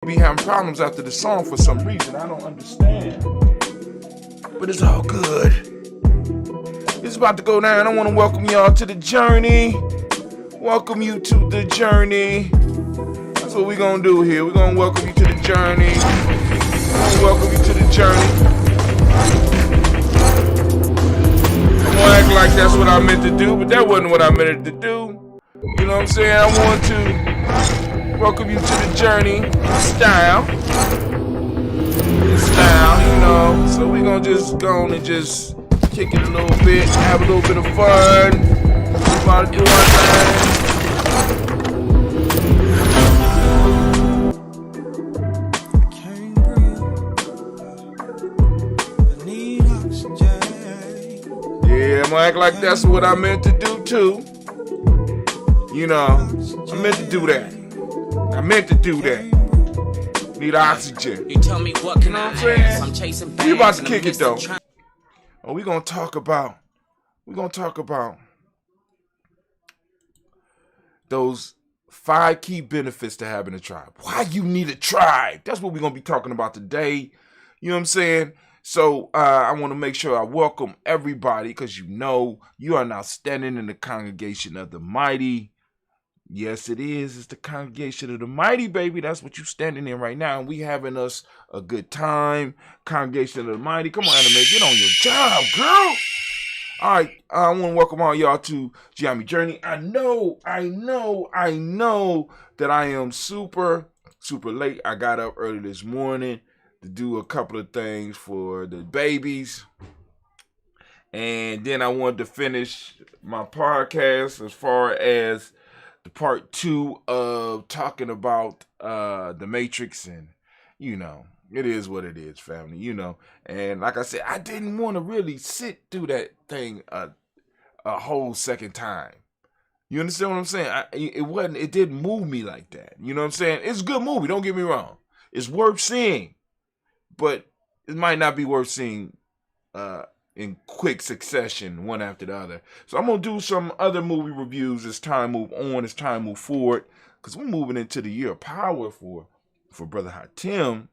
be having problems after the song for some reason. I don't understand. But it's all good. It's about to go down. I want to welcome y'all to the journey. Welcome you to the journey. That's what we're going to do here. We're going to welcome you to the journey. We're going to welcome you to the journey. I'm going to act like that's what I meant to do, but that wasn't what I meant to do. You know what I'm saying? I want to welcome you to the journey in style. In style, you know. So we're going to just go on and just kick it a little bit, have a little bit of fun. We're about to do our thing. Yeah, I'm gonna act like that's what I meant to do too. You know, I meant to do that. I meant to do that. Need oxygen. You tell me what can I say? I'm chasing We about to kick it though. Oh, we're gonna talk about those 5 key benefits to having a tribe. Why you need a tribe. That's what we're gonna be talking about today. You know what I'm saying? So I want to make sure I welcome everybody, because you know you are now standing in the congregation of the mighty. Yes, it is. It's the congregation of the mighty, baby. That's what you're standing in right now. And we having us a good time. Congregation of the mighty. Come on, Anime. Get on your job, girl. All right. I want to welcome all y'all to Gye-Nyame Journey. I know that I am super late. I got up early this morning to do a couple of things for the babies. And then I wanted to finish my podcast as far as the part 2 of talking about the Matrix. And, you know, it is what it is, family, you know. And like I said, I didn't want to really sit through that thing a whole second time. You understand what I'm saying? It didn't move me like that. You know what I'm saying? It's a good movie, don't get me wrong. It's worth seeing. But it might not be worth seeing in quick succession, one after the other. So I'm going to do some other movie reviews as time move on, as time move forward. Because we're moving into the year of power for Brother Hatim.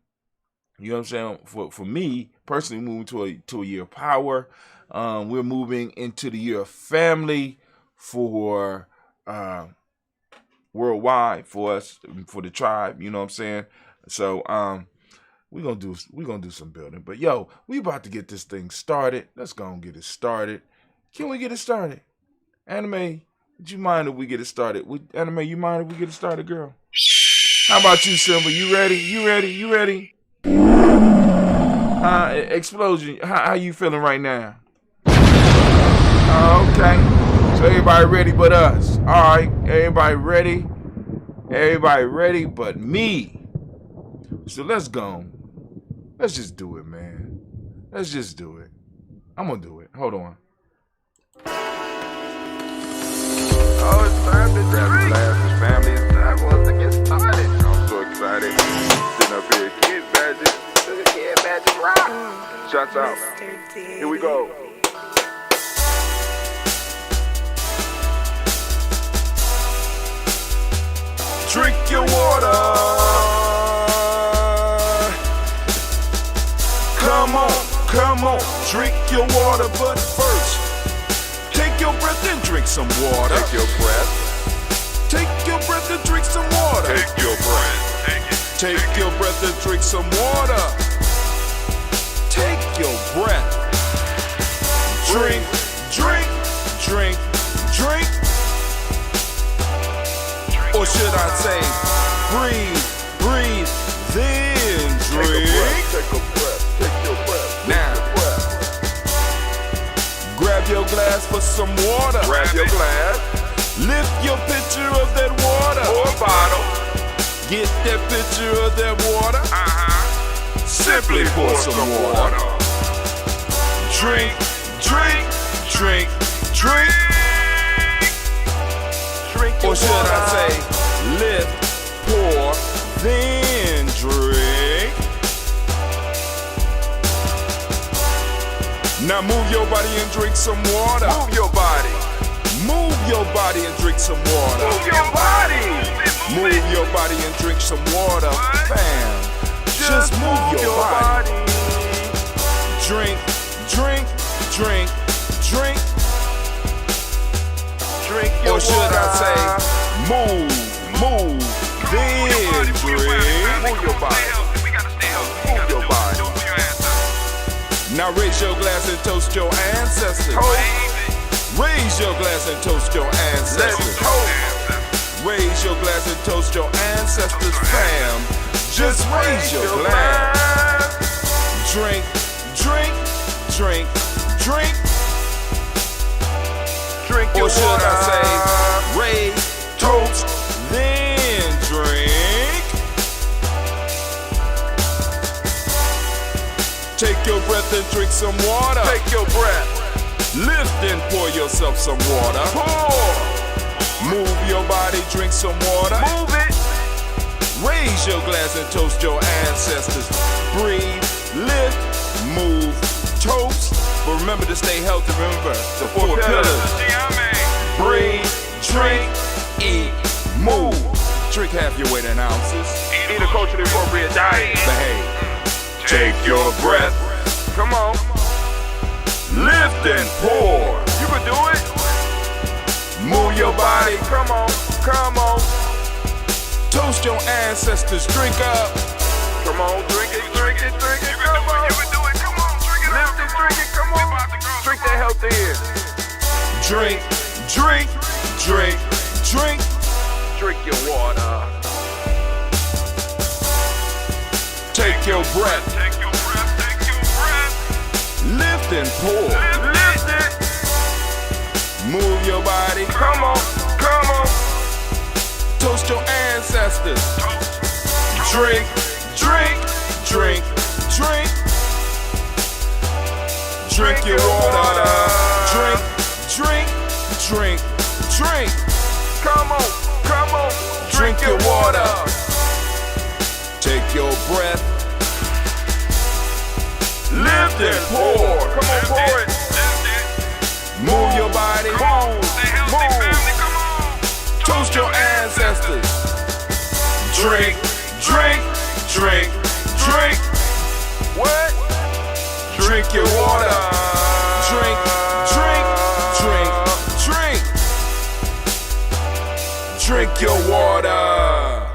You know what I'm saying? For me, personally, moving to a year of power. We're moving into the year of family for worldwide, for us, for the tribe. You know what I'm saying? So, we're gonna do some building. But yo, we about to get this thing started. Let's go and get it started. Can we get it started? Anime, would you mind if we get it started? Anime, you mind if we get it started, girl? How about you, Simba? You ready? You ready? Explosion, how you feeling right now? Okay. So everybody ready but us. Alright, everybody ready but me. So let's go. Let's just do it, man. Let's just do it. I'm gonna do it. Hold on. Oh, it's time to grab the glasses, family. It's time for us to get started. I'm so excited. Sitting up here, Kid Magic Rock. Shots out. Here we go. Drink your water. Come on, drink your water, but first, take your breath and drink some water. Take your breath and drink some water. Take your breath and drink some water. Take your breath. Drink. Or should I say, breathe, then drink. Take a breath. Now, grab your glass for some water. Grab your glass. Lift your pitcher of that water. Or bottle. Get that pitcher of that water. Simply pour some water. Drink. Or should I say, lift, pour, then drink. Now move your body and drink some water. Move your body and drink some water. Move your body. Move your body and drink some water, fam. Just move your body. Drink, drink, drink, drink. Drink your Or should water. I say, move, then drink. Move your body. Move your body. Now raise your glass and toast your ancestors. Raise your glass and toast your Let's ancestors. toast. Raise your glass and toast your ancestors, fam. Just raise your glass. Drink, drink, drink, drink. Drink your Or should water. I say, raise, toast, then drink. Take your breath and drink some water. Take your breath. Lift and pour yourself some water. Pour. Move your body, drink some water. Move it. Raise your glass and toast your ancestors. Breathe, lift, move, toast. But remember to stay healthy. Remember the four pillars. Breathe, drink, eat, move. Drink half your weight in ounces. Eat a culturally appropriate diet. Behave. Take your breath. Come on. Lift and pour. You can do it. Move your body. Come on. Come on. Toast your ancestors. Drink up. Come on. Drink it. Drink it. Drink it. Come on. You can do it. Come on. Drink it. Lift it. Drink it. Come on. Drink that health in. Drink, drink, drink, drink. Drink your water. Take your breath. Take your breath. Take your breath. Lift and pour. Lift it. Move your body. Come on. Come on. Toast your ancestors. Drink, drink, drink, drink. Drink your water. Drink, drink, drink, drink. Come on. Come on. Drink your water. Take your breath. Lift and pour. Come on. Pour it. Move your body. Move. Stay healthy, Move. family. Come on. Toast your ancestors. Drink, drink, drink, drink. What? Drink your water. Drink, drink, drink, drink. Drink your water.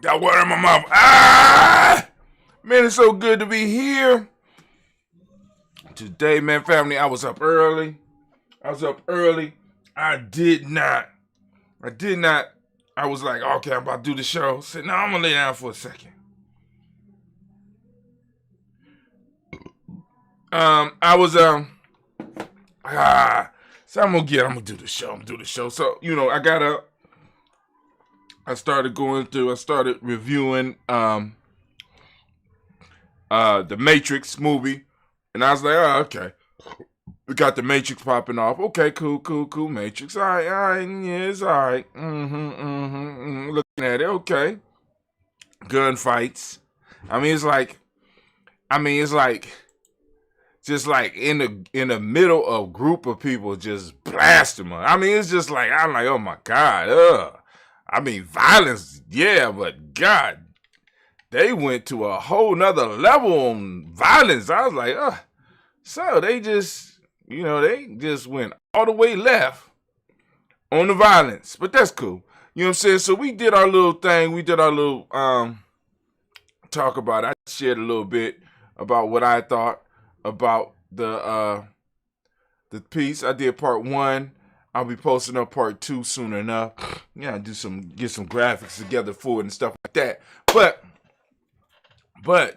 Got water in my mouth. Ah! Man, it's so good to be here. Today, man, family, I was up early. I did not. I was like, okay, I'm about to do the show. Said, no, I'm gonna lay down for a second. So I'm gonna do the show. So, I got up. I started reviewing the Matrix movie. And I was like, oh, okay. We got the Matrix popping off. Okay, cool. Matrix. All right. Yeah, it's all right. Looking at it. Okay. Gunfights. Just like in the middle of a group of people just blasting them. It's just like, I'm like, oh my God. Violence, yeah, but God, they went to a whole nother level on violence. I was like, so they just went all the way left on the violence. But that's cool. You know what I'm saying? So we did our little thing. We did our little talk about it. I shared a little bit about what I thought about the piece. I did part 1. I'll be posting up part 2 soon enough. Yeah, get some graphics together for it and stuff like that. But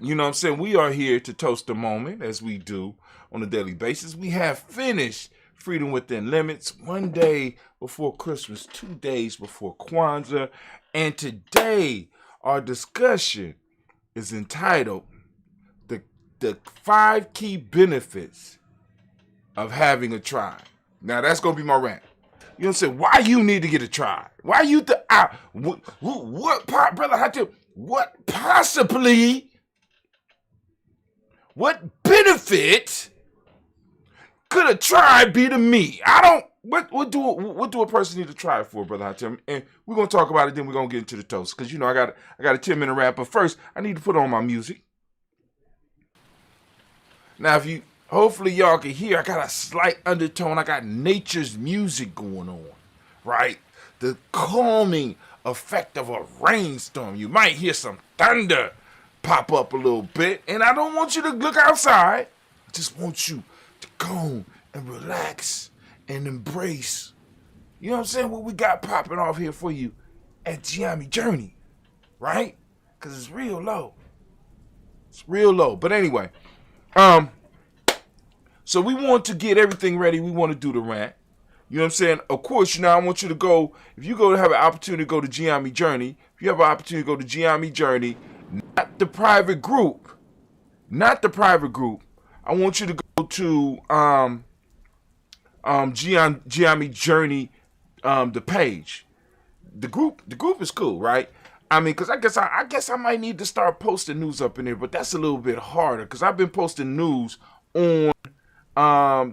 you know what I'm saying? We are here to toast the moment as we do on a daily basis. We have finished Freedom Within Limits 1 day before Christmas, 2 days before Kwanzaa. And today, our discussion is entitled The 5 Key Benefits of Having a Tribe. Now, that's going to be my rant. You know what I'm saying? Why you need to get a tribe? Why you what benefit could a tribe be to me? What do a person need to try it for, Brother Hatem? And we're gonna talk about it. Then we're gonna get into the toast because I got a 10-minute rap. But first, I need to put on my music. Now, hopefully y'all can hear, I got a slight undertone. I got nature's music going on, right? The calming effect of a rainstorm. You might hear some thunder pop up a little bit, and I don't want you to look outside. I just want you to go and relax and embrace, you know what I'm saying, what we got popping off here for you at Gye-Nyame Journey, right? Because it's real low. It's real low. But anyway, so we want to get everything ready. We want to do the rant. You know what I'm saying? Of course, I want you to go, if you go to have an opportunity to go to Gye-Nyame Journey, if you have an opportunity to go to Gye-Nyame Journey, not the private group, I want you to go to Gye-Nyame Journey, the page. The group is cool, right? I mean, because I guess I might need to start posting news up in there, but that's a little bit harder because I've been posting news on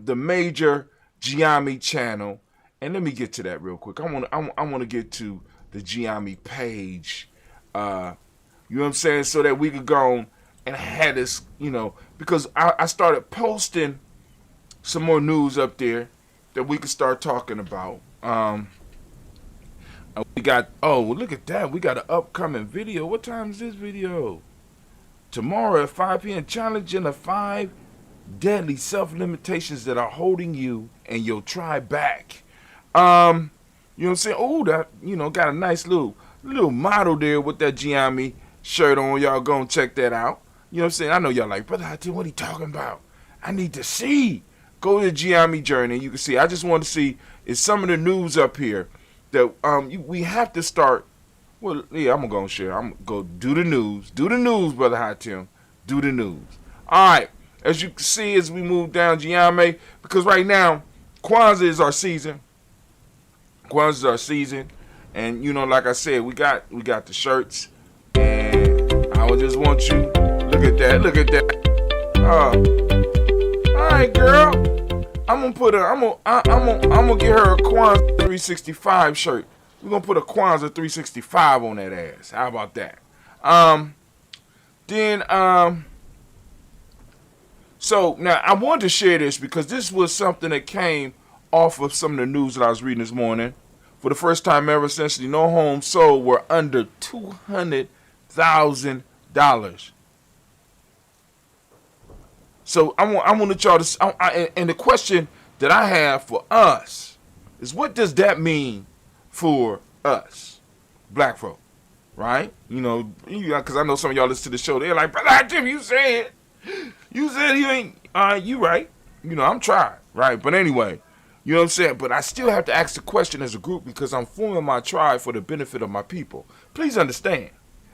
the major Gye-Nyame channel, and let me get to that real quick. I want to get to the Gye-Nyame page. You know what I'm saying, so that we could go and have this, because I started posting some more news up there that we could start talking about. We got, look at that. We got an upcoming video. What time is this video? Tomorrow at 5 p.m. Challenging the 5 deadly self-limitations that are holding you and your tribe back. You know what I'm saying? Oh, that, got a nice little model there with that Gye-Nyame shirt on. Y'all go and check that out. You know what I'm saying? I know y'all like, Brother Hatem, what he talking about? I need to see. Go to the Gye-Nyame Journey. You can see. I just want to see is some of the news up here that we have to start. Well, yeah, I'm gonna go and share. I'm gonna go do the news. Do the news, Brother Hatem. Do the news. All right. As you can see, as we move down Gye-Nyame, because right now Kwanzaa is our season. And like I said, we got the shirts, and I would just want you look at that. All right, girl. I'm gonna get her a Kwanzaa 365 shirt. We're gonna put a Kwanzaa 365 on that ass. How about that? So now I wanted to share this because this was something that came off of some of the news that I was reading this morning. For the first time ever, essentially, no homes sold were under $200,000. So I want y'all to, and the question that I have for us is, what does that mean for us, black folk, right? Because I know some of y'all listen to the show. They're like, Brother Hatem, you said you ain't, you right. I'm trying, right? But anyway, you know what I'm saying? But I still have to ask the question as a group because I'm forming my tribe for the benefit of my people. Please understand.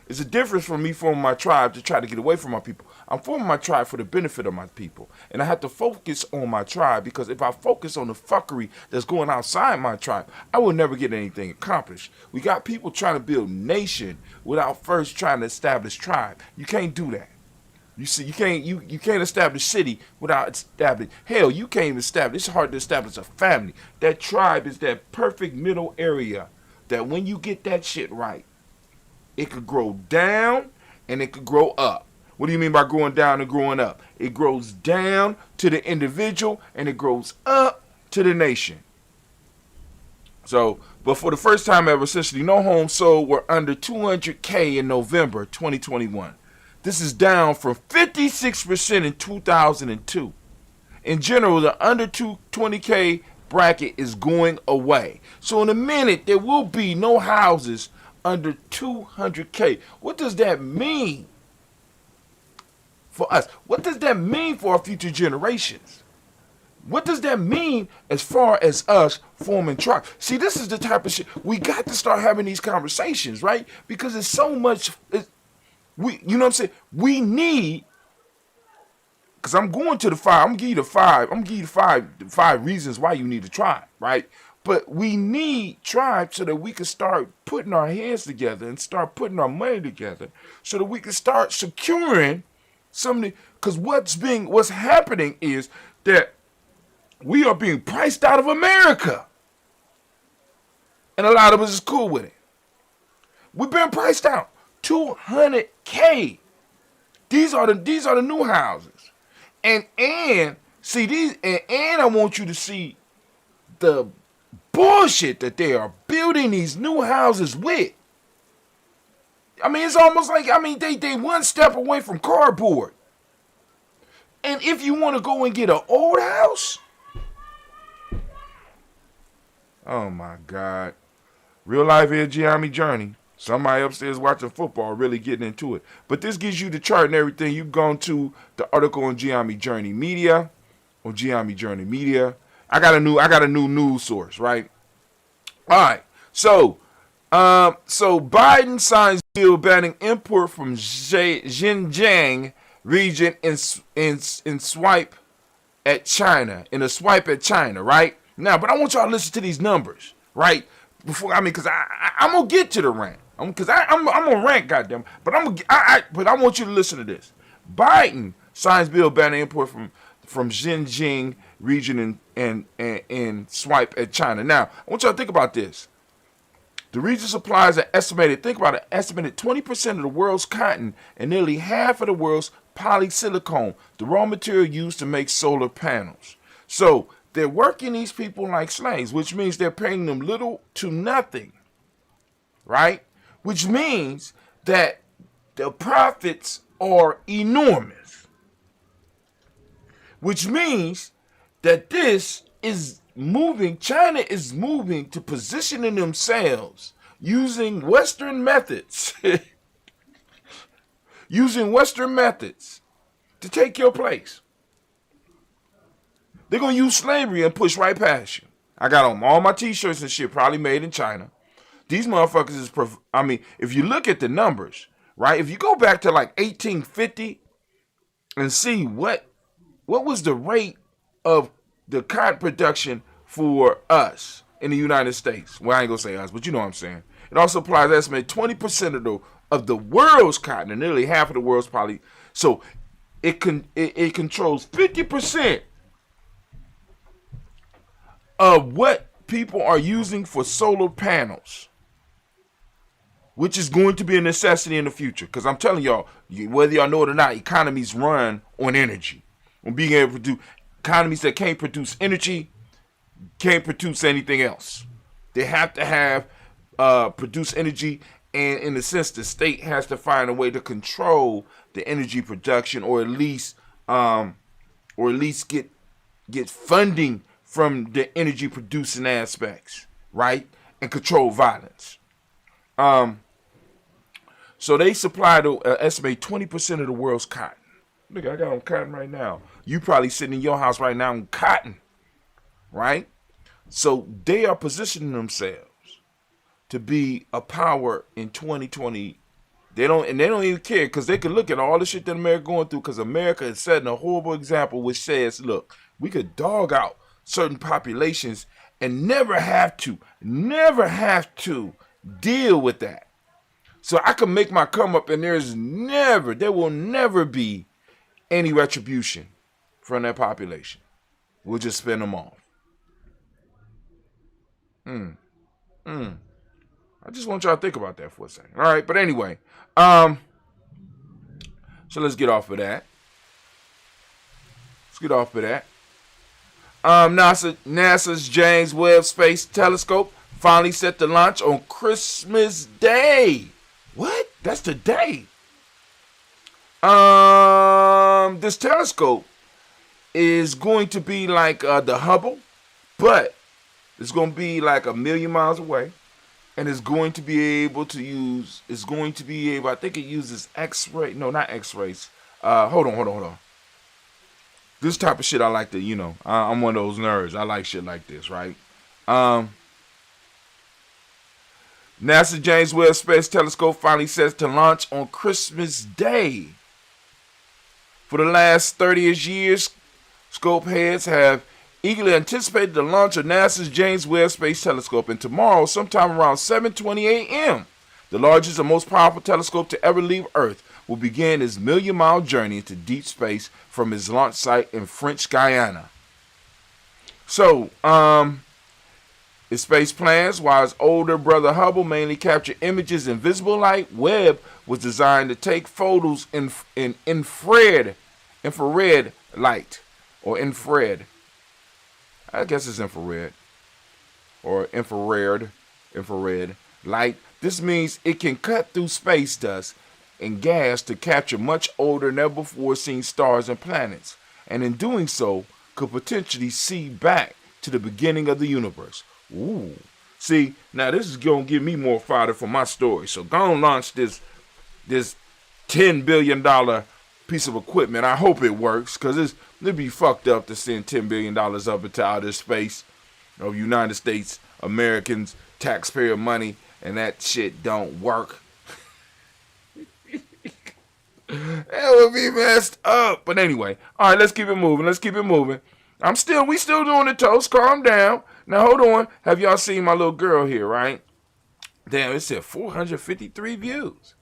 It's a difference from me forming my tribe to try to get away from my people. I'm forming my tribe for the benefit of my people. And I have to focus on my tribe because if I focus on the fuckery that's going outside my tribe, I will never get anything accomplished. We got people trying to build nation without first trying to establish tribe. You can't do that. You see, you can't establish city without establishing. Hell, you can't even establish. It's hard to establish a family. That tribe is that perfect middle area that when you get that shit right, it could grow down and it could grow up. What do you mean by growing down and growing up? It grows down to the individual and it grows up to the nation. So, but for the first time ever, essentially, no homes sold were under 200K in November 2021. This is down from 56% in 2002. In general, the under 220K bracket is going away. So in a minute, there will be no houses under 200K. What does that mean for us? What does that mean for our future generations? What does that mean as far as us forming tribe? See, this is the type of shit we got to start having these conversations, right? Because it's so much. You know what I'm saying? We need. Because I'm going to the 5. I'm gonna give you the 5. I'm gonna give you the five reasons why you need a tribe, right? But we need tribes so that we can start putting our heads together and start putting our money together so that we can start securing something. Because what's happening is that we are being priced out of America. And a lot of us is cool with it. We've been priced out. $200K. These are the new houses. And see these and I want you to see the bullshit that they are building these new houses with. I mean, it's almost like, they one step away from cardboard. And if you want to go and get an old house, oh my God. Real life here, Gye-Nyame journey. Somebody upstairs watching football really getting into it. But this gives you the chart and everything. You've gone to the article on Gye-Nyame Journey Media, or Gye-Nyame Journey Media. I got a new news source, right? All right. So Biden signs bill banning import from Xinjiang region in swipe at China, right? Now, but I want y'all to listen to these numbers, right? Because I'm gonna get to the rant, because I'm gonna rant, goddamn. But I want you to listen to this. Biden signs bill banning import from Xinjiang region and swipe at China. Now, I want y'all to think about this. The region supplies an estimated 20% of the world's cotton and nearly half of the world's polysilicon, the raw material used to make solar panels. So they're working these people like slaves, which means they're paying them little to nothing, right? Which means that the profits are enormous. Which means that China is moving to positioning themselves using Western methods. Using Western methods to take your place. They're going to use slavery and push right past you. I got on all my t-shirts and shit probably made in China. These motherfuckers is, if you look at the numbers, right? If you go back to like 1850 and see what was the rate of the cotton production for us in the United States. Well, I ain't going to say us, but you know what I'm saying. It also applies estimated 20% of the world's cotton and nearly half of the world's poly. So it controls 50% of what people are using for solar panels, which is going to be a necessity in the future. Because I'm telling y'all, whether y'all know it or not, economies run on energy. On being able to do economies that can't produce energy, can't produce anything else. They have to have produce energy, and in a sense, the state has to find a way to control the energy production, or at least get funding from the energy producing aspects, right? And control violence. So they supply to estimate 20% of the world's cotton. Look, I got on cotton right now. You probably sitting in your house right now on cotton, right? So they are positioning themselves to be a power in 2020. They don't even care, because they can look at all the shit that America going through, because America is setting a horrible example which says, look, we could dog out certain populations and never have to deal with that. So I can make my come up, and there will never be any retribution from that population. We'll just spin them off. I just want y'all to think about that for a second. All right, but anyway, so let's get off of that. NASA's James Webb Space Telescope finally set to launch on Christmas Day. What? That's today. This telescope is going to be like the Hubble, but it's going to be like 1,000,000 miles away, and it's going to be able to use. I think it uses X-ray. No, not X-rays. Hold on. This type of shit I like to, I'm one of those nerds. I like shit like this, right? NASA James Webb Space Telescope finally sets to launch on Christmas Day. For the last 30-ish years, scope heads have eagerly anticipated the launch of NASA's James Webb Space Telescope, and tomorrow, sometime around 7:20 a.m., the largest and most powerful telescope to ever leave Earth will begin its 1,000,000-mile journey into deep space from its launch site in French Guiana. So, its space plans, while its older brother Hubble mainly captured images in visible light. Webb was designed to take photos in infrared light, or infrared. I guess it's infrared or infrared light. This means it can cut through space dust and gas to capture much older, never before seen stars and planets, and in doing so, could potentially see back to the beginning of the universe. Ooh. See, now this is gonna give me more fodder for my story. So go and launch this $10 billion piece of equipment. I hope it works, because it'd be fucked up to send $10 billion up into outer space of United States Americans, taxpayer money, and that shit don't work. That would be messed up. But anyway, all right, let's keep it moving. We still doing the toast. Calm down. Now, hold on. Have y'all seen my little girl here, right? Damn, it said 453 views.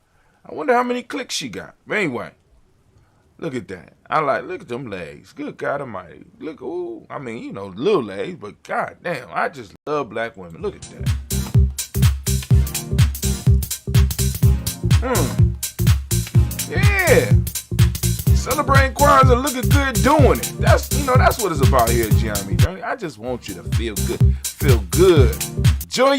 I wonder how many clicks she got. But anyway, look at that. Look at them legs. Good God Almighty. Look, ooh. I mean, you know, little legs, but God damn, I just love black women. Look at that. Yeah. Celebrating Kwanzaa, looking good doing it. That's what it's about here at Gye-Nyame. I just want you to feel good. Enjoy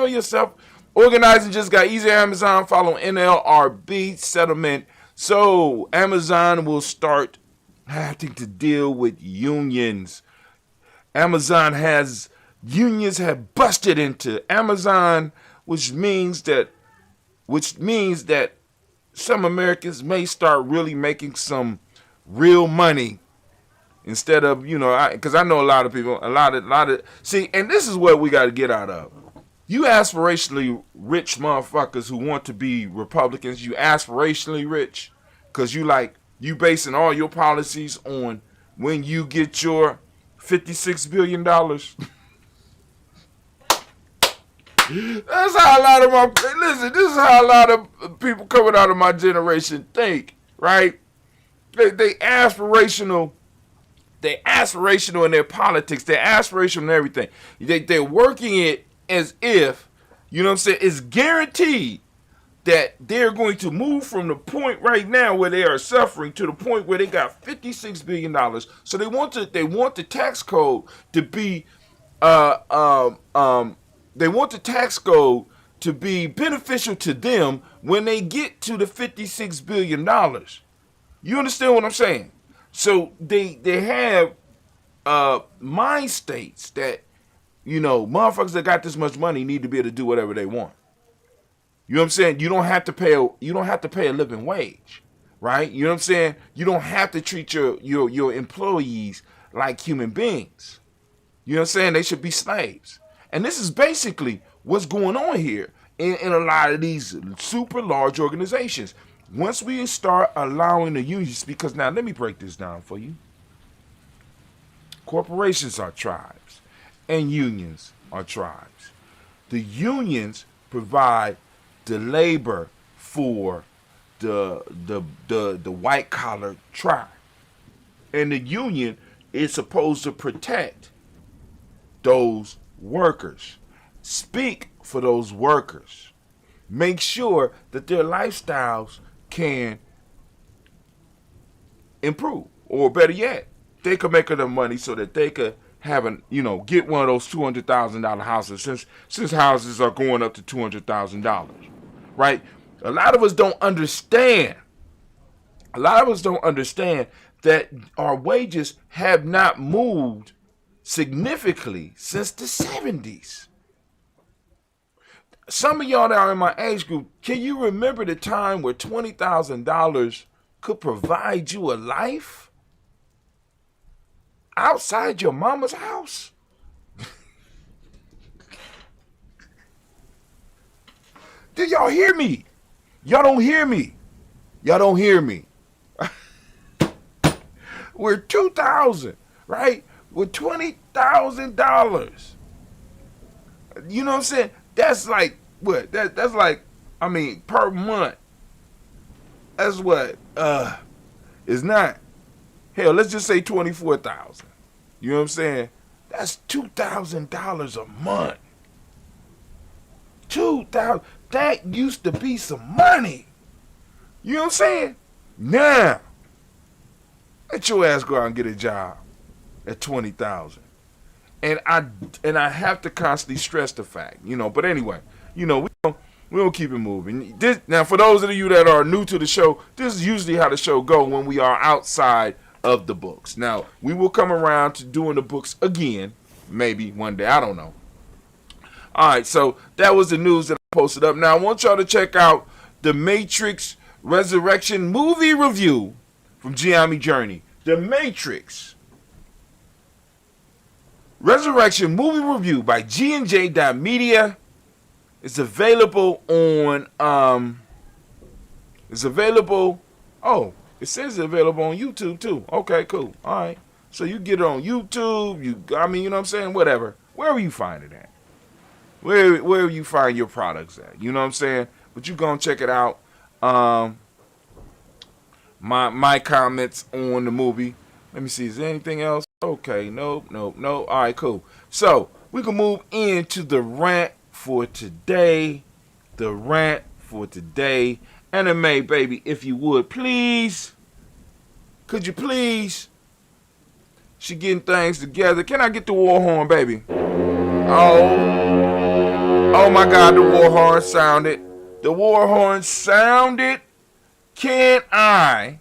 yourself. Organizing just got easy. Amazon following NLRB settlement. So Amazon will start having to deal with unions. Unions have busted into Amazon, which means that some Americans may start really making some real money instead of, because I know a lot of people, see, and this is what we got to get out of. You aspirationally rich motherfuckers who want to be Republicans, you aspirationally rich, because you basing all your policies on when you get your $56 billion. That's how this is how a lot of people coming out of my generation think, right? They aspirational in their politics, they're aspirational in everything. They're working it as if, you know what I'm saying, it's guaranteed that they're going to move from the point right now where they are suffering to the point where they got $56 billion. So they want the tax code to be they want the tax code to be beneficial to them when they get to the $56 billion. You understand what I'm saying? So they have mind states that, motherfuckers that got this much money need to be able to do whatever they want. You know what I'm saying? You don't have to pay a living wage, right? You know what I'm saying? You don't have to treat your employees like human beings. You know what I'm saying? They should be slaves. And this is basically what's going on here in a lot of these super large organizations. Once we start allowing the unions, because now let me break this down for you. Corporations are tribes and unions are tribes. The unions provide the labor for the white collar tribe. And the union is supposed to protect those workers, speak for those workers, make sure that their lifestyles can improve, or better yet, they could make enough money so that they could have get one of those $200,000 houses, since houses are going up to $200,000, right? A lot of us don't understand that our wages have not moved significantly since the 70s. Some of y'all that are in my age group, can you remember the time where $20,000 could provide you a life outside your mama's house? Do y'all hear me? Y'all don't hear me. We're 2,000, right? With $20,000. You know what I'm saying? That's like what? That's like, per month. That's what? It's not. Hell, let's just say 24,000. You know what I'm saying? That's $2,000 a month. 2,000. That used to be some money. You know what I'm saying? Now, let your ass go out and get a job at 20,000. And I have to constantly stress the fact, But anyway, we don't keep it moving. Now, for those of you that are new to the show, this is usually how the show go when we are outside of the books. Now, we will come around to doing the books again, maybe one day. I don't know. All right, so that was the news that I posted up. Now, I want y'all to check out the Matrix Resurrection movie review from Gye-Nyame Journey. The Matrix Resurrection movie review by G&J.media. It's available on it says it's available on YouTube too. Okay, cool. All right. So you get it on YouTube, you know what I'm saying? Whatever. Wherever you find it at. Wherever you find your products at. You know what I'm saying? But you go and check it out. My comments on the movie. Let me see. Is there anything else? Okay. Nope. All right, cool. So we can move into the rant for today. Anime, baby, if you would, please. Could you please? She getting things together. Can I get the war horn, baby? Oh my God, the war horn sounded. Can I,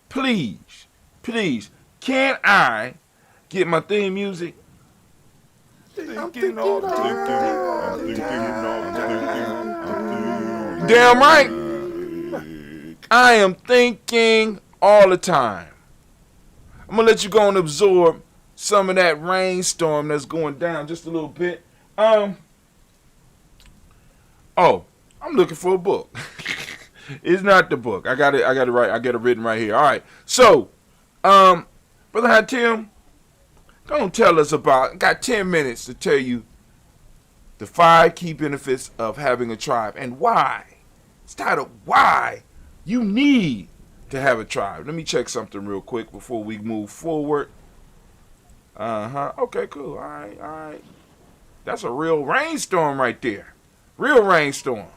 please, can I get my theme music? Damn right. I am thinking all the time. I'm going to let you go and absorb some of that rainstorm that's going down just a little bit. I'm looking for a book. It's not the book. I got it right. I got it written right here. All right. So, Brother Hatim, go and tell us about, got 10 minutes to tell you the 5 key benefits of having a tribe and why. It's titled Why You Need to Have a Tribe. Let me check something real quick before we move forward. Okay, cool. All right. That's a real rainstorm right there. Real rainstorm.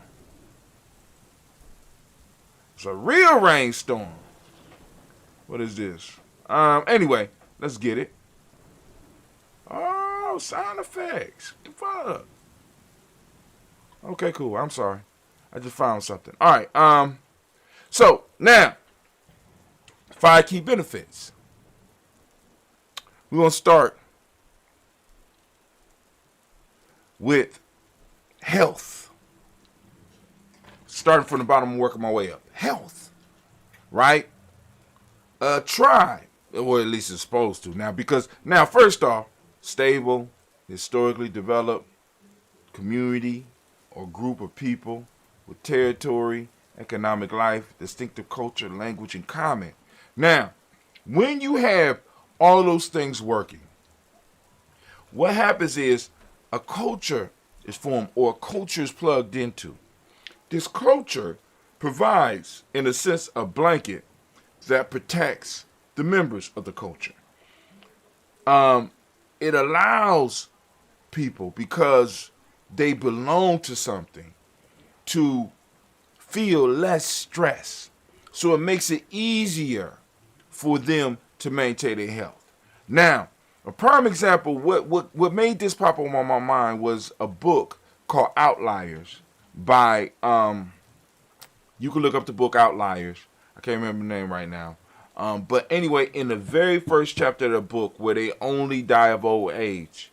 It's a real rainstorm. What is this? Anyway, let's get it. Oh, sound effects. What the fuck? Okay, cool. I'm sorry. I just found something. All right. So now, 5 key benefits. We're gonna start with health. Starting from the bottom and working my way up. Health, right? A tribe, or at least it's supposed to now. Because now, first off, stable, historically developed community or group of people with territory, economic life, distinctive culture, language, and common. Now, when you have all of those things working, what happens is a culture is formed or a culture is plugged into. This culture provides, in a sense, a blanket that protects the members of the culture. It allows people, because they belong to something, to feel less stress. So it makes it easier for them to maintain their health. Now, a prime example, what made this pop up on my mind was a book called Outliers by, you can look up the book Outliers. I can't remember the name right now. But anyway, in the very first chapter of the book, where they only die of old age,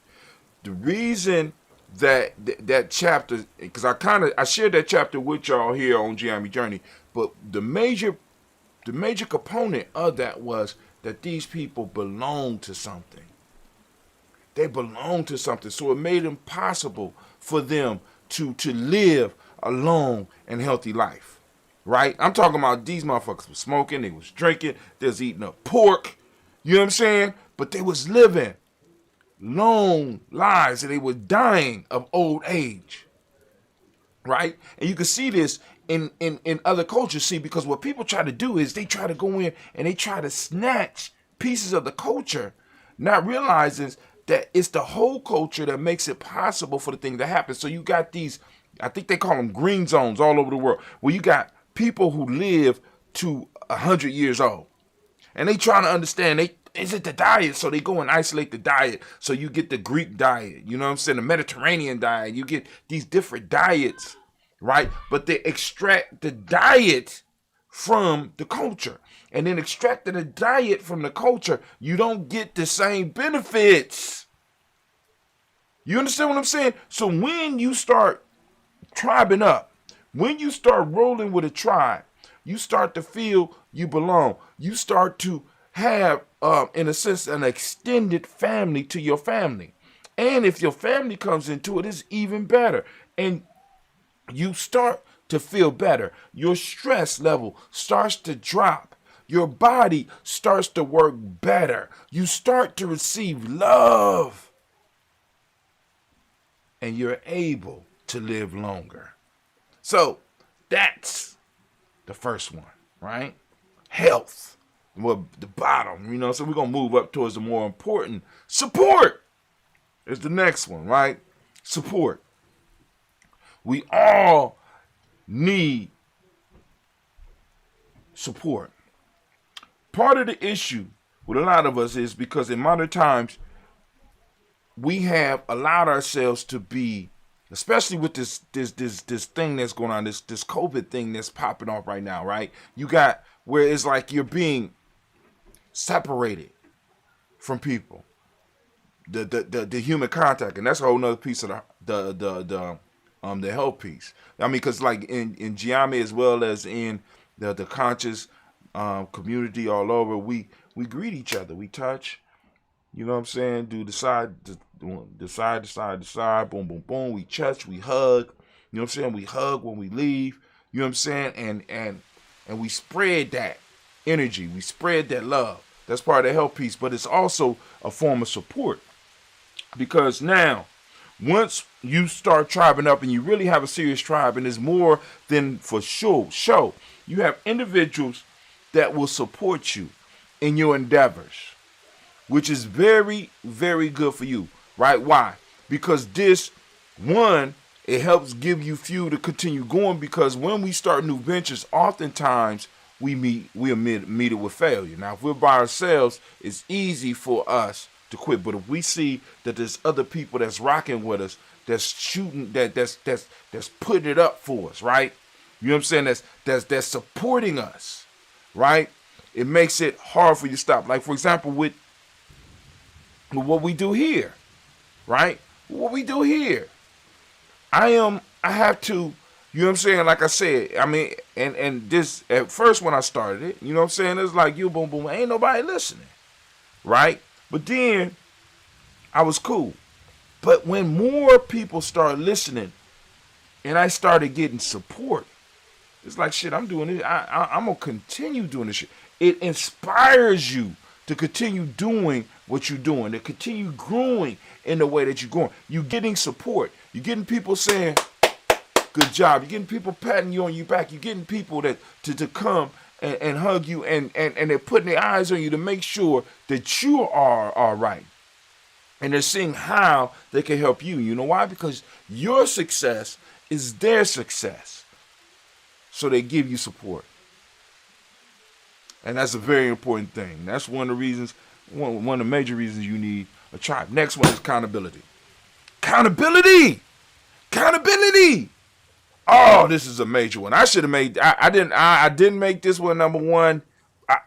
the reason that chapter, because I shared that chapter with y'all here on Gye-Nyame Journey, but the major component of that was that these people belong to something. They belong to something, so it made it impossible for them to live a long and healthy life, right? I'm talking about these motherfuckers was smoking, they was drinking, they was eating up pork, you know what I'm saying? But they was living long lives and they were dying of old age, right? And you can see this in other cultures, see, because what people try to do is they try to go in and they try to snatch pieces of the culture, not realizing that it's the whole culture that makes it possible for the thing to happen. So you got these, I think they call them green zones all over the world, where you got people who live to 100 years old. And they trying to understand, is it the diet? So they go and isolate the diet. So you get the Greek diet, you know what I'm saying? The Mediterranean diet. You get these different diets, right? But they extract the diet from the culture. And then extracting the diet from the culture, you don't get the same benefits. You understand what I'm saying? So when you start tribing up, when you start rolling with a tribe, you start to feel you belong. You start to have, in a sense, an extended family to your family. And if your family comes into it, it's even better. And you start to feel better. Your stress level starts to drop. Your body starts to work better. You start to receive love. And you're able to live longer. So that's the first one, right? Health. Well, the bottom, you know, so we're going to move up towards the more important. Support is the next one, right? Support. We all need support. Part of the issue with a lot of us is because in modern times, we have allowed ourselves to be, especially with this thing that's going on, this COVID thing that's popping off right now, right? You got where it's like you're being separated from people, the human contact, and that's a whole nother piece of the health piece. I mean, because like in Gye-Nyame as well as in the conscious community all over, we greet each other, we touch. You know what I'm saying? Do the side, the side, boom, boom, boom. We touch, we hug. You know what I'm saying? We hug when we leave. You know what I'm saying? And we spread that energy. We spread that love. That's part of the health piece. But it's also a form of support. Because now, once you start tribing up and you really have a serious tribe, and it's more than for show, you have individuals that will support you in your endeavors, which is very, very good for you, right? Why? Because this, one, it helps give you fuel to continue going, because when we start new ventures, oftentimes we'll meet it with failure. Now, if we're by ourselves, it's easy for us to quit. But if we see that there's other people that's rocking with us, that's shooting, that's putting it up for us, right? You know what I'm saying? That's supporting us, right? It makes it hard for you to stop. Like, for example, with what we do here, right? What we do here. I have to, you know what I'm saying? Like I said, I mean, and this, at first when I started it, you know what I'm saying? It's like, you boom, boom, ain't nobody listening, right? But then I was cool. But when more people start listening and I started getting support, it's like, shit, I'm doing it. I'm going to continue doing this shit. It inspires you to continue doing what you're doing, to continue growing in the way that you're going. You're getting support. You're getting people saying, good job. You're getting people patting you on your back. You're getting people that to come and hug you, and they're putting their eyes on you to make sure that you are all right. And they're seeing how they can help you. You know why? Because your success is their success. So they give you support. And that's a very important thing. That's one of the reasons, one of the major reasons you need a tribe. Next one is accountability. Accountability! Accountability! Oh, this is a major one. I should have made, I didn't make this one number one.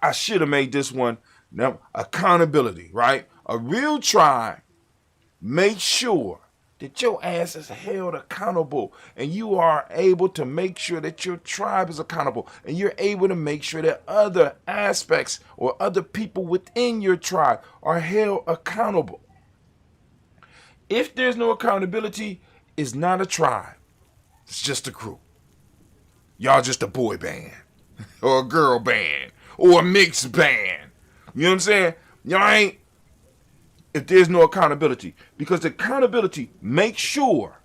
I should have made this one number, accountability, right? A real tribe makes sure that your ass is held accountable, and you are able to make sure that your tribe is accountable, and you're able to make sure that other aspects or other people within your tribe are held accountable. If there's no accountability, it's not a tribe. It's just a group. Y'all just a boy band or a girl band or a mixed band. You know what I'm saying? Y'all ain't, if there's no accountability, because accountability makes sure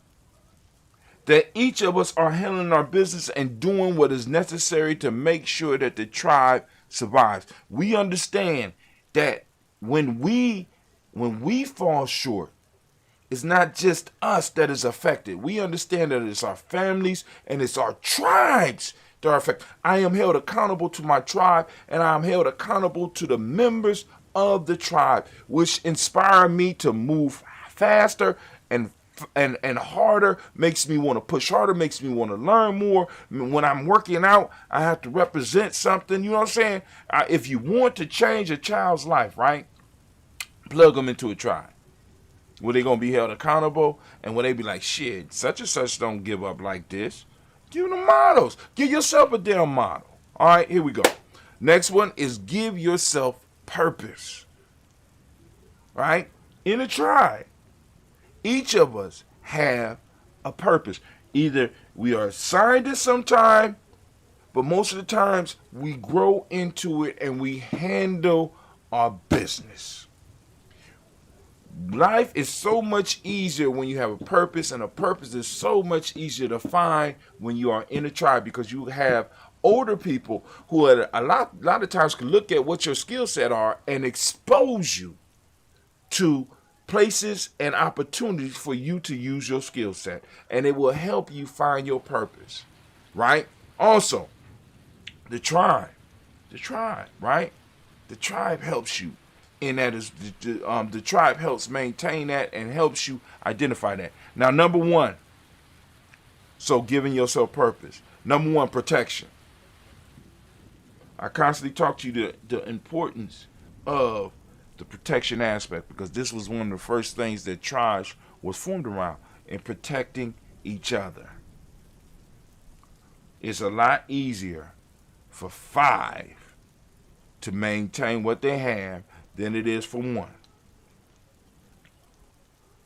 that each of us are handling our business and doing what is necessary to make sure that the tribe survives. We understand that when we when we fall short, it's not just us that is affected. We understand that it's our families and it's our tribes that are affected. I am held accountable to my tribe, and I am held accountable to the members of the tribe, which inspire me to move faster and harder, makes me want to push harder, makes me want to learn more. When I'm working out, I have to represent something. You know what I'm saying? If you want to change a child's life, right, plug them into a tribe where they're going to be held accountable, and where they be like, shit, such and such don't give up like this. Give them models. Give yourself a damn model. All right, here we go. Next one is give yourself purpose. Right? In a tribe, each of us have a purpose. Either we are assigned it sometime, but most of the times we grow into it and we handle our business. Life is so much easier when you have a purpose, and a purpose is so much easier to find when you are in a tribe, because you have older people who are a lot of times can look at what your skill set are and expose you to places and opportunities for you to use your skill set, and it will help you find your purpose, right? Also, the tribe, right? The tribe helps you. And that is the tribe helps maintain that and helps you identify that. Now, number one, so giving yourself purpose. Number one, protection. I constantly talk to you the importance of the protection aspect, because this was one of the first things that tribes was formed around, in protecting each other. It's a lot easier for 5 to maintain what they have than it is for 1.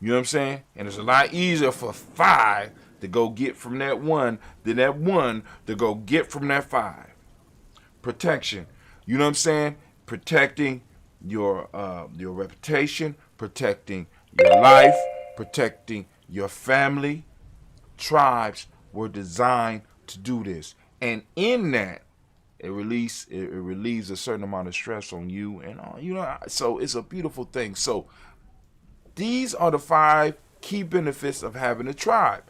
You know what I'm saying? And it's a lot easier for 5 to go get from that 1 than that 1 to go get from that 5. Protection. You know what I'm saying? Protecting your reputation, protecting your life, protecting your family. Tribes were designed to do this, and in that, it relieves a certain amount of stress on you, and so it's a beautiful thing. So these are the 5 key benefits of having a tribe.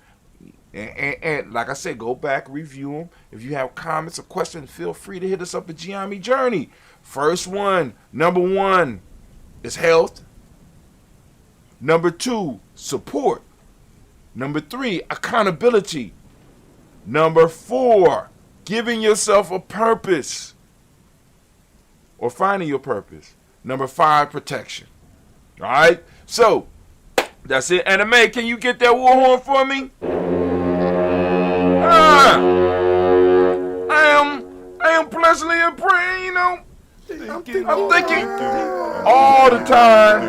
And like I said, go back, review them. If you have comments or questions, feel free to hit us up at Gye-Nyame Journey. First one, number 1 is health. Number 2, support. Number 3, accountability. Number 4, giving yourself a purpose or finding your purpose. Number 5, protection. All right? So, that's it. Anime, can you get that war horn for me? I am pleasantly in prayer, you know. I'm thinking all the time,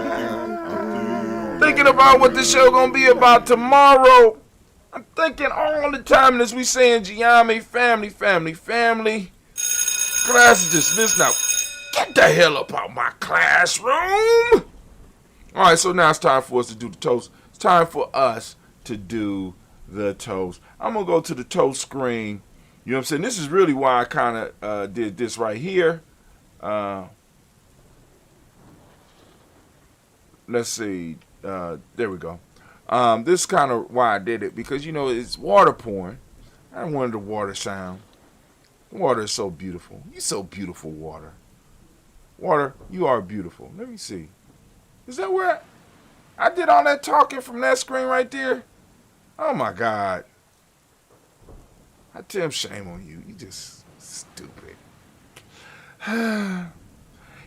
thinking about what this show gonna be about tomorrow. I'm thinking all the time as we saying Gye-Nyame, family. Class is dismissed now. Get the hell up out my classroom. All right, so now it's time for us to do the toast. It's time for us to do the toast. I'm going to go to the toast screen. You know what I'm saying? This is really why I kind of did this right here. Let's see. There we go. This is kind of why I did it, because, you know, it's water pouring. I wanted the water sound. The water is so beautiful. You're so beautiful, water. Water, you are beautiful. Let me see. Is that where I did all that talking from that screen right there? Oh, my God. I tell him shame on you. You just stupid.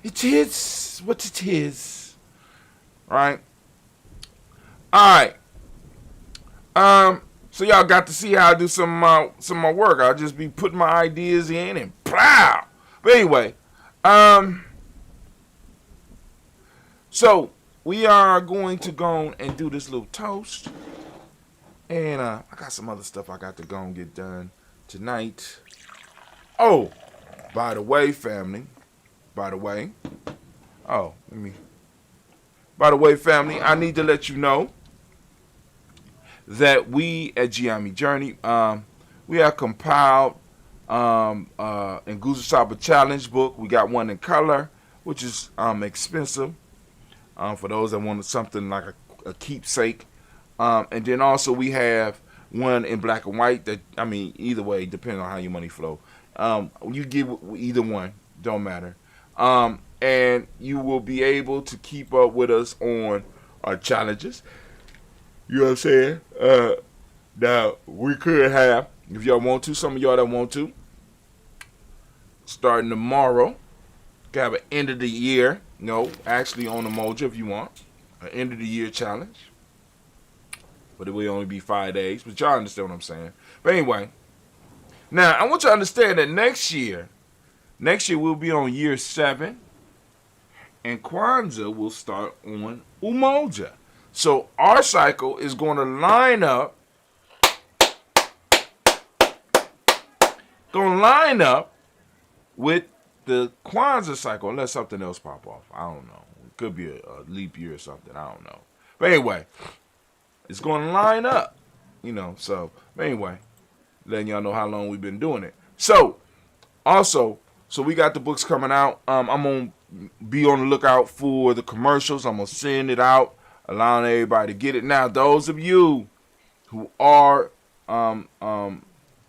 It is what it is. Right? All right. So y'all got to see how I do some of my work. I'll just be putting my ideas in and plow. But anyway, so we are going to go and do this little toast. And I got some other stuff I got to go and get done tonight. Oh, by the way, family. By the way, family, I need to let you know that we at Gye-Nyame Journey, we have compiled Nguzo Saba Challenge book. We got one in color, which is expensive. for those that want something like a keepsake. And then also we have one in black and white that, I mean, either way, depending on how your money flow. You give either one, don't matter. And you will be able to keep up with us on our challenges. You know what I'm saying? Now, we could have, if y'all want to, some of y'all that want to, starting tomorrow, can have an end of the year. No, actually on Emoji if you want. An end of the year challenge. But it will only be 5 days. But y'all understand what I'm saying. But anyway, now I want you to understand that next year we'll be on year 7. And Kwanzaa will start on Umoja. So our cycle is going to line up. With the Kwanzaa cycle, unless something else pop off. I don't know. It could be a leap year or something. I don't know. But anyway, it's going to line up. So, but anyway, letting y'all know how long we've been doing it. So, also, we got the books coming out. I'm going to be on the lookout for the commercials. I'm going to send it out, allowing everybody to get it. Now, those of you who are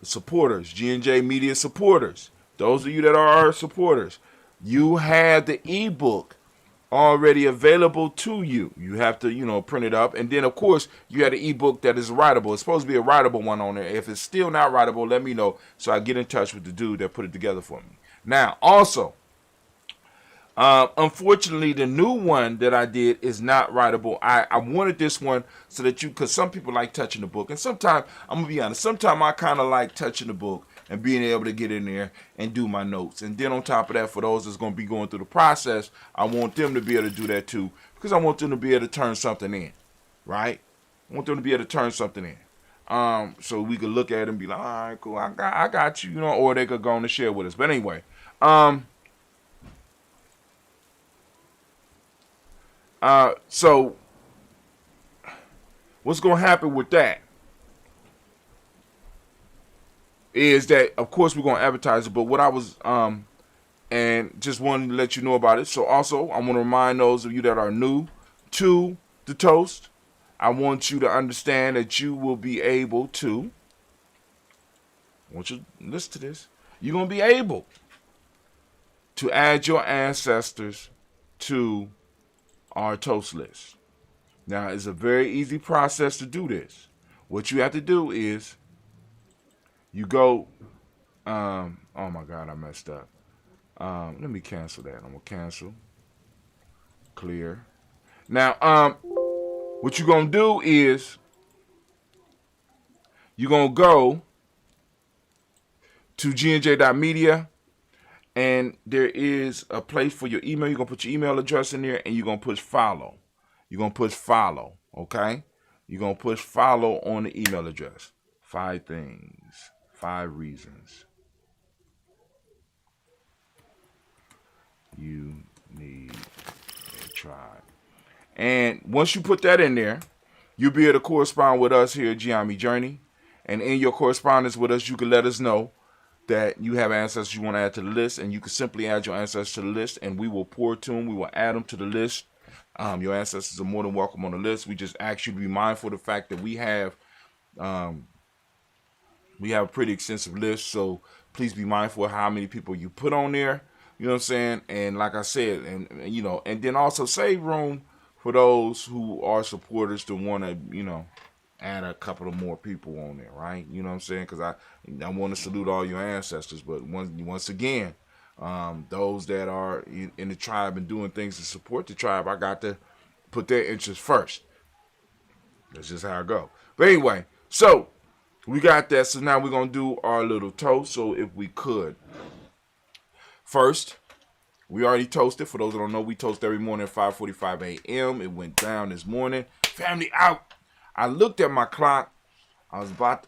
supporters, G&J Media supporters, those of you that are our supporters, you have the ebook already available to you. You have to, print it up. And then, of course, you have the ebook that is writable. It's supposed to be a writable one on there. If it's still not writable, let me know so I get in touch with the dude that put it together for me. Now, also, unfortunately, the new one that I did is not writable. I wanted this one so that because some people like touching the book. And sometimes, I'm going to be honest, sometimes I kind of like touching the book and being able to get in there and do my notes. And then on top of that, for those that's going to be going through the process, I want them to be able to do that too, because I want them to be able to turn something in, right? I want them to be able to turn something in. So we could look at it and be like, all right, cool, I got you, or they could go on and share with us. But anyway, so what's going to happen with that is that, of course, we're going to advertise it, but what I was, and just wanted to let you know about it. So also, I want to remind those of you that are new to the Toast, I want you to understand that you will be able to, I want you to listen to this, you're going to be able to add your ancestors to our Toast list. Now, it's a very easy process to do this. What you have to do is, you go, oh my God, I messed up. Let me cancel that. I'm going to cancel. Clear. Now, what you're going to do is, you're going to go to gnj.media, and there is a place for your email. You're going to put your email address in there, and you're going to push follow. You're going to push follow, okay? You're going to push follow on the email address. 5 things. 5 reasons you need a tribe. And once you put that in there, you'll be able to correspond with us here at Gye-Nyame Journey. And in your correspondence with us, you can let us know that you have ancestors you want to add to the list. And you can simply add your ancestors to the list, and we will pour to them. We will add them to the list. Your ancestors are more than welcome on the list. We just ask you to be mindful of the fact that we have a pretty extensive list, so please be mindful of how many people you put on there. You know what I'm saying? And like I said, and then also save room for those who are supporters to want to, add a couple of more people on there, right? You know what I'm saying? Because I want to salute all your ancestors, but once again, those that are in the tribe and doing things to support the tribe, I got to put their interests first. That's just how I go. But anyway, so we got that. So now we're going to do our little toast. So if we could. First, we already toasted. For those that don't know, we toast every morning at 5:45 a.m. It went down this morning. Family out. I looked at my clock. I was about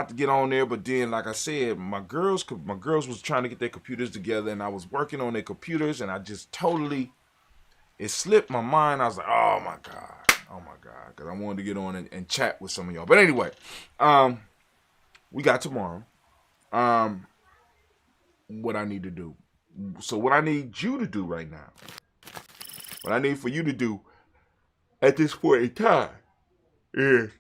to get on there, but then, like I said, my girls was trying to get their computers together, and I was working on their computers, and I just totally, it slipped my mind. I was like, oh my God, because I wanted to get on and chat with some of y'all. But anyway, we got tomorrow. What I need to do. So what I need you to do right now, what I need for you to do at this point in time is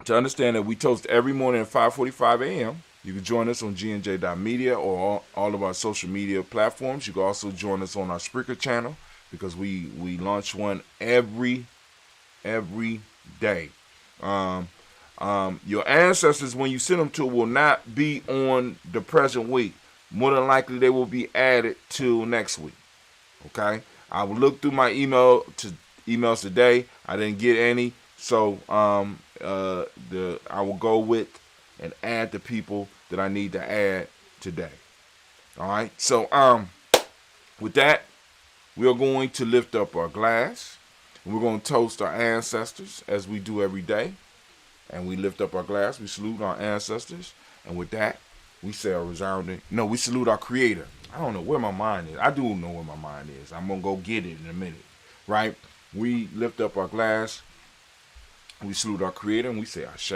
to understand that we toast every morning at 5:45 a.m. You can join us on gnj.media or all of our social media platforms. You can also join us on our Spreaker channel because we launch one every day. Your ancestors, when you send them to, will not be on the present week. More than likely, they will be added to next week. Okay, I will look through my emails today. I didn't get any, so I will go with and add the people that I need to add today. All right. So with that, we are going to lift up our glass and we're going to toast our ancestors as we do every day. And we lift up our glass. We salute our ancestors, and with that, we say a resounding. No, we salute our Creator. I don't know where my mind is. I do know where my mind is. I'm gonna go get it in a minute, right? We lift up our glass. We salute our Creator, and we say Ashe.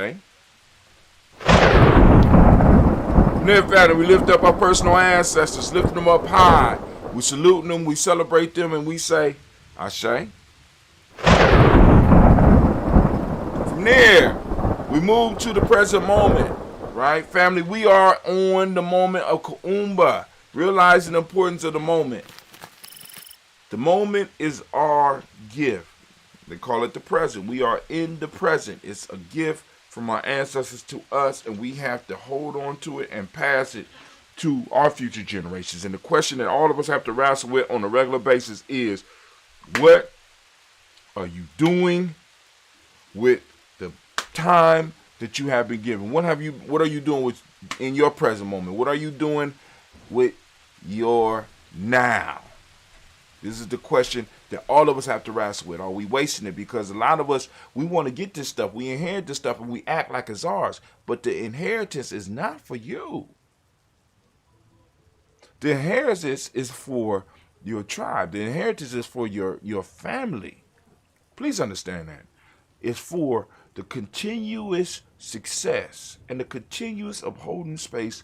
And then, finally, we lift up our personal ancestors, lifting them up high. We salute them, we celebrate them, and we say Ashe. From there, we move to the present moment, right? Family, we are on the moment of Kuumba, realizing the importance of the moment. The moment is our gift. They call it the present. We are in the present. It's a gift from our ancestors to us, and we have to hold on to it and pass it to our future generations. And the question that all of us have to wrestle with on a regular basis is, what are you doing with the time that you have been given? What are you doing with in your present moment? What are you doing with your now? This is the question that all of us have to wrestle with. Are we wasting it? Because a lot of us, we want to get this stuff. We inherit this stuff and we act like it's ours. But the inheritance is not for you. The inheritance is for your tribe. The inheritance is for your family. Please understand that. It's for the continuous success and the continuous upholding space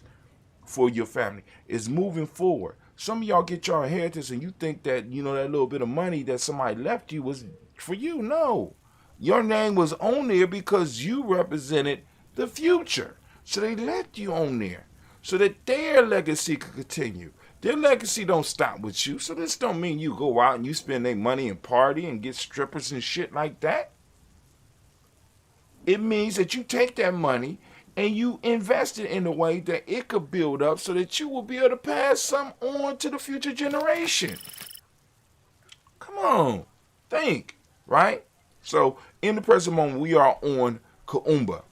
for your family. Is moving forward. Some of y'all get your inheritance and you think that, that little bit of money that somebody left you was for you. No. Your name was on there because you represented the future. So they left you on there so that their legacy could continue. Their legacy don't stop with you. So this don't mean you go out and you spend their money and party and get strippers and shit like that. It means that you take that money and you invest it in a way that it could build up so that you will be able to pass some on to the future generation. Come on. Think, right? So in the present moment, we are on Kuumba.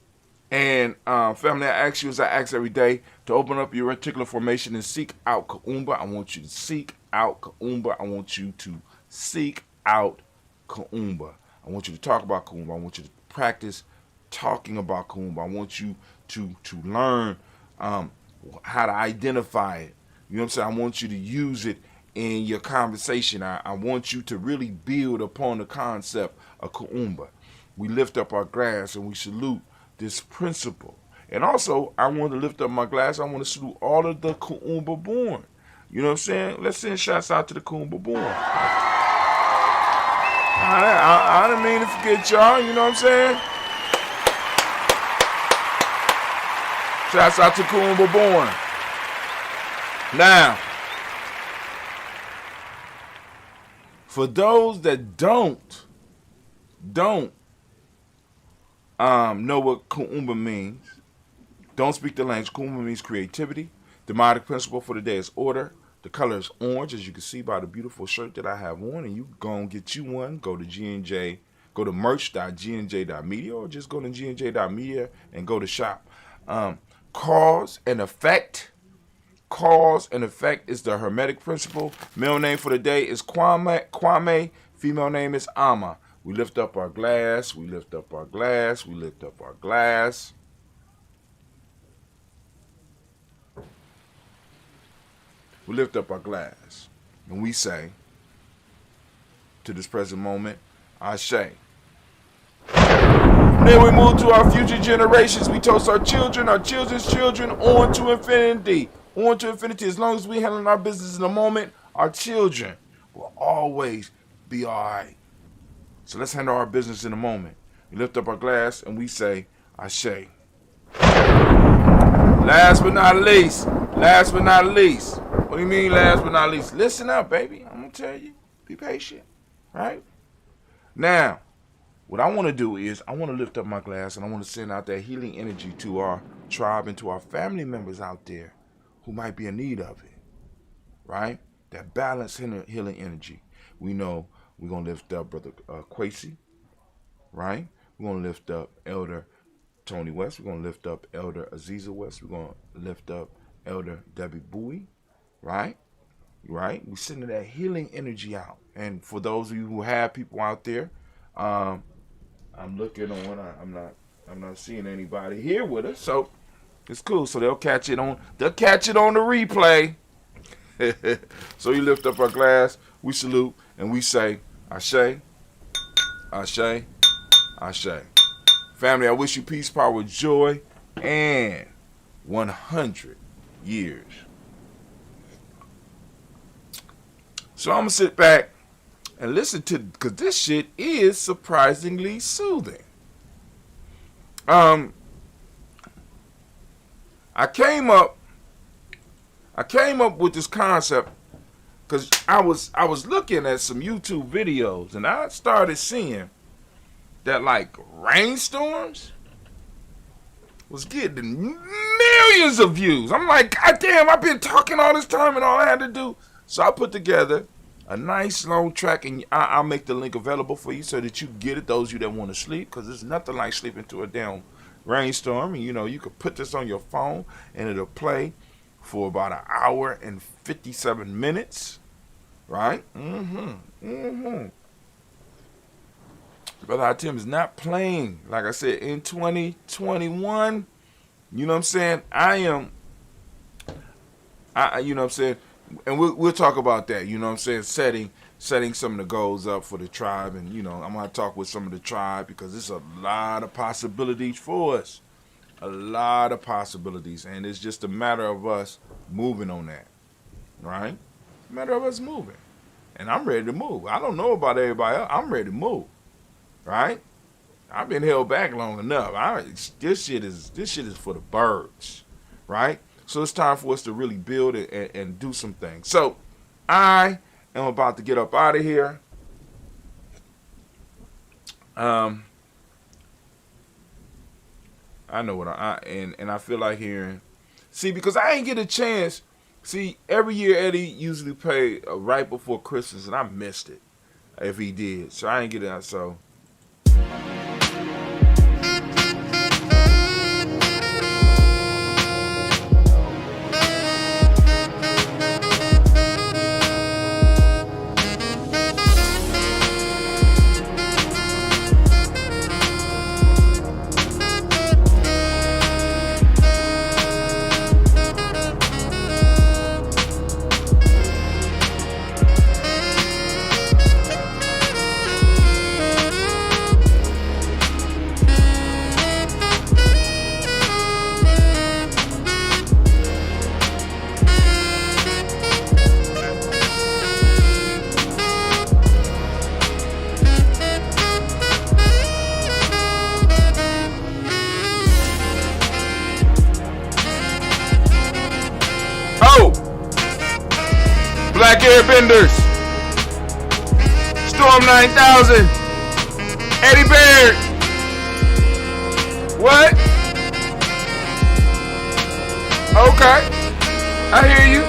And family, I ask you as I ask every day to open up your reticular formation and seek out Kuumba. I want you to seek out Kuumba. I want you to seek out Kuumba. I want you to talk about Kuumba. I want you to practice talking about Kuumba. I want you to learn how to identify it. You know what I'm saying? I want you to use it in your conversation. I want you to really build upon the concept of Kuumba. We lift up our glass and we salute this principle. And also, I want to lift up my glass. I want to salute all of the Kuumba born. You know what I'm saying? Let's send shots out to the Kuumba born. I didn't mean to forget y'all. You know what I'm saying? Shouts out to Kuumba born. Now, for those that don't know what Kuumba means, don't speak the language. Kuumba means creativity. The demonic principle for the day is order. The color is orange, as you can see by the beautiful shirt that I have on. And you go and get you one. Go to G&J. Go to merch.gnj.media or just go to gnj.media and go to shop. Cause and effect. Cause and effect is the Hermetic principle. Male name for the day is Kwame. Female name is Ama. We lift up our glass. We lift up our glass. We lift up our glass. We lift up our glass. And we say, to this present moment, Ashe. Then we move to our future generations. We toast our children, our children's children, on to infinity. On to infinity. As long as we handle our business in the moment, our children will always be all right. So let's handle our business in a moment. We lift up our glass and we say, Ashe. Last but not least. What do you mean last but not least? Listen up, baby. I'm going to tell you. Be patient. Right? Now, what I want to do is I want to lift up my glass and I want to send out that healing energy to our tribe and to our family members out there who might be in need of it. Right? That balanced healing energy. We know we're going to lift up Brother Kwesi. Right? We're going to lift up Elder Tony West. We're going to lift up Elder Aziza West. We're going to lift up Elder Debbie Bowie. Right? Right? We're sending that healing energy out. And for those of you who have people out there, I'm looking on. I'm not seeing anybody here with us, so it's cool. So they'll catch it on the replay. So you lift up our glass, we salute, and we say, Ashe, Ashe, Ashe. Family, I wish you peace, power, joy, and 100 years. So I'm going to sit back and listen to, because this shit is surprisingly soothing. I came up with this concept because I was looking at some YouTube videos and I started seeing that like rainstorms was getting millions of views. I'm like, God damn, I've been talking all this time and all I had to do. So I put together a nice long track, and I'll make the link available for you so that you get it, those of you that want to sleep, because there's nothing like sleeping through a damn rainstorm. And, you could put this on your phone, and it'll play for about 1 hour and 57 minutes, right? Brother Hatim is not playing. Like I said, in 2021, you know what I'm saying? You know what I'm saying? And we'll talk about that, you know what I'm saying, setting some of the goals up for the tribe. And, I'm going to talk with some of the tribe because there's a lot of possibilities for us. A lot of possibilities. And it's just a matter of us moving on that, right? A matter of us moving. And I'm ready to move. I don't know about everybody else. I'm ready to move, right? I've been held back long enough. This shit is for the birds, right? So it's time for us to really build it and do some things. So I am about to get up out of here. I know what I feel like hearing. See, because I ain't get a chance. See, every year Eddie usually play right before Christmas, and I missed it if he did. So I ain't get it. So. Black Airbenders, Storm 9000, Eddie Baird. What? Okay, I hear you.